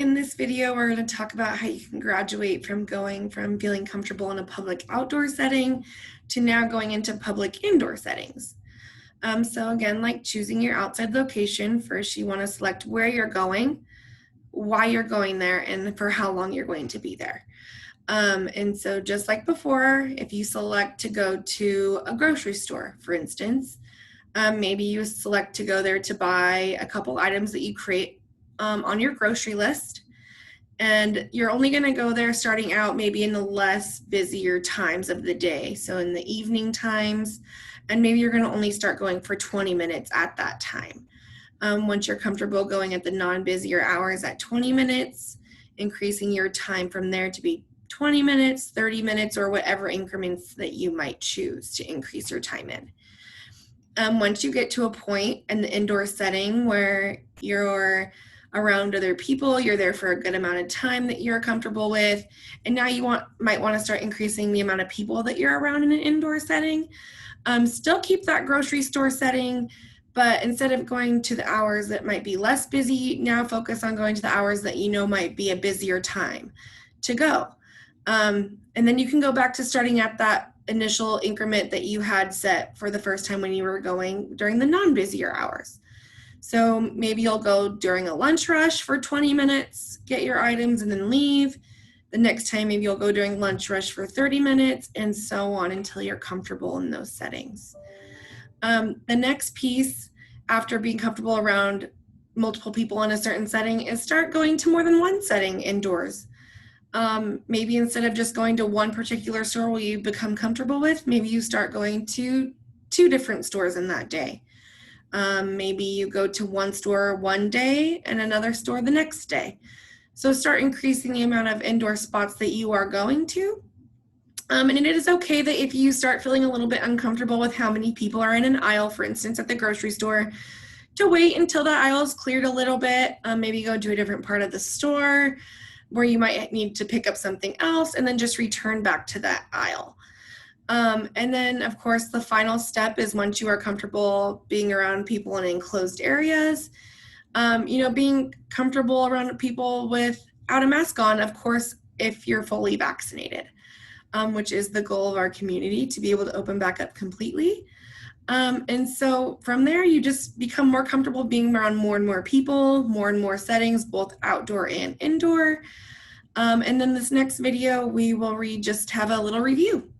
In this video, we're going to talk about how you can graduate from going from feeling comfortable in a public outdoor setting to now going into public indoor settings. So again, like choosing your outside location, first you want to select where you're going, why you're going there, and for how long you're going to be there. And so just like before, if you select to go to a grocery store, for instance, maybe you select to go there to buy a couple items that you create on your grocery list. And you're only going to go there starting out maybe in the less busier times of the day. So in the evening times, and maybe you're going to only start going for 20 minutes at that time. Once you're comfortable going at the non-busier hours at 20 minutes, increasing your time from there to be 20 minutes, 30 minutes, or whatever increments that you might choose to increase your time in. Once you get to a point in the indoor setting where you're around other people, you're there for a good amount of time that you're comfortable with, and now you might want to start increasing the amount of people that you're around in an indoor setting. Still keep that grocery store setting, but instead of going to the hours that might be less busy, now focus on going to the hours that you know might be a busier time to go. And then you can go back to starting at that initial increment that you had set for the first time when you were going during the non-busier hours. So maybe you'll go during a lunch rush for 20 minutes, get your items, and then leave. The next time, maybe you'll go during lunch rush for 30 minutes, and so on until you're comfortable in those settings. The next piece, after being comfortable around multiple people in a certain setting, is start going to more than one setting indoors. Maybe instead of just going to one particular store where you become comfortable with, maybe you start going to 2 different stores in that day. Maybe you go to one store one day and another store the next day. So start increasing the amount of indoor spots that you are going to. And it is okay that if you start feeling a little bit uncomfortable with how many people are in an aisle, for instance, at the grocery store, to wait until the aisle is cleared a little bit. Maybe go to a different part of the store where you might need to pick up something else, and then just return back to that aisle. And then, of course, the final step is once you are comfortable being around people in enclosed areas, being comfortable around people without a mask on, of course, if you're fully vaccinated, which is the goal of our community, to be able to open back up completely. And so from there, you just become more comfortable being around more and more people, more and more settings, both outdoor and indoor. And then this next video, we will just have a little review.